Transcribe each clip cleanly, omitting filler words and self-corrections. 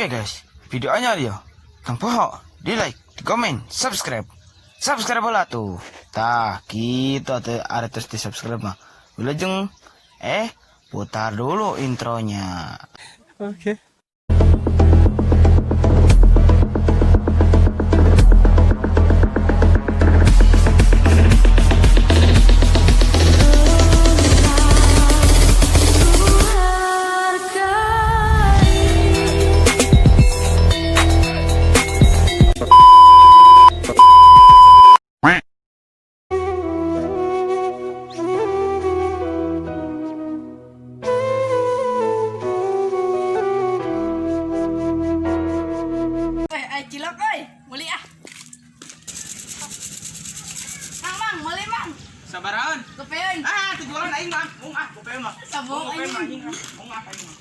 Oke guys, videonya dia. Kang Poho, di like, di komen, subscribe. Subscribe lah tuh. Tah, kita ada terus di subscribe mah. Wilujeng, putar dulu intronya. Oke. Cilok oi, muli ah. Mang, muli mang. Sabaran. Kepeun. Tujuan aing mah. Kopeun mah. Sabong anjing. Mung aing mah.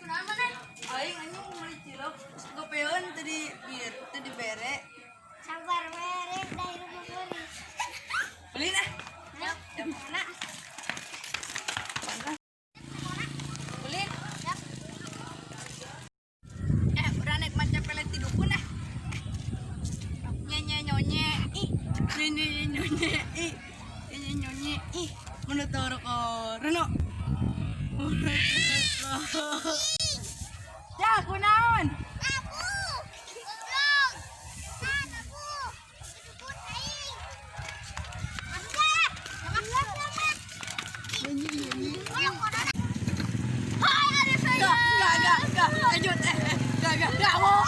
Kunaon maneh? Aing anjing muli cilok. Kepeun tadi biar tadi bere. Sabar mere dari rumah gue. Beli nah. Yap, mana? Beli. Yap. Udah naik macam pelet di dukun ah. Nyenye nyonye. Nyenye nyonye. Nyenye nyonye. Mana toro ko. Reno. Ya, kunaon? Aku. Goblok. San aku. Dukun aing. Amjad. Hai, ada saya. Gak. Lanjut. Gak mau.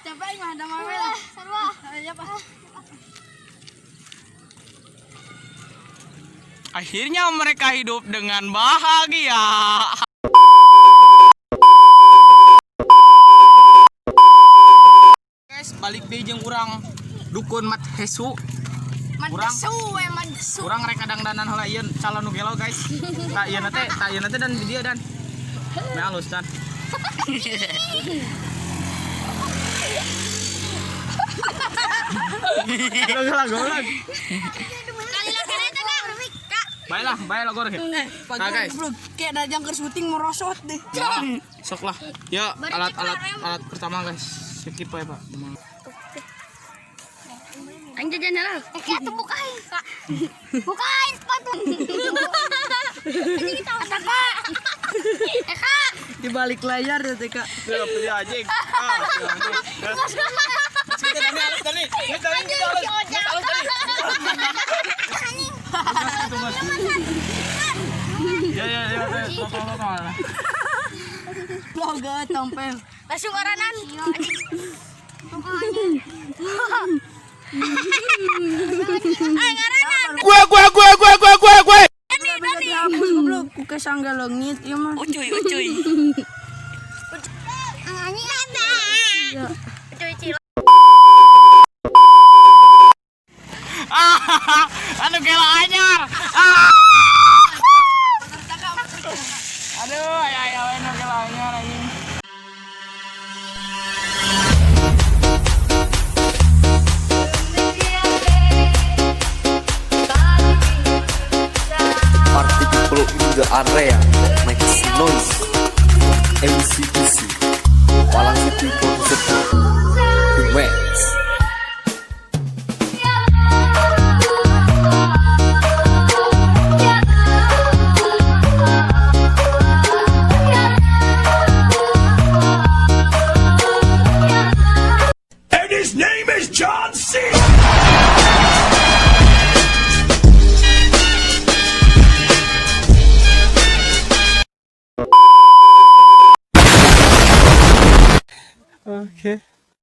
Capek mah ada mawel. Sarwa. Ayo Pak. Akhirnya mereka hidup dengan bahagia. Guys, balik deh jeung urang dukun mat hesu. Mandesu. Urang rek kadang-danan heula ieu calon nu gelo guys. Tak ieu teh dan di dia dan. Me halus dan. Golag. Baiklah gor. Nah, guys. Kayak ada jangkar syuting merosot deh. Sok lah. Ya, alat pertama guys. Skip ya, Pak. Aing jajan lah. Ya tuh bukain. Bukain sepatu. Anjing tahu Kak. Kak. Di balik layar ya Teh Kak. Udah pilih anjing. Logo tompel. Langsung oranan. Gue. Dihapus goblok ku kesangga leungit ieu mah. Ucuy. Anjing ada. Ya. Cuy. Anu gela anyar. Aduh, aya anu gela anyar anjing. Party people in the area make some noise. MCDC, Malang City Concert, Humax. And his name is John C. Oke.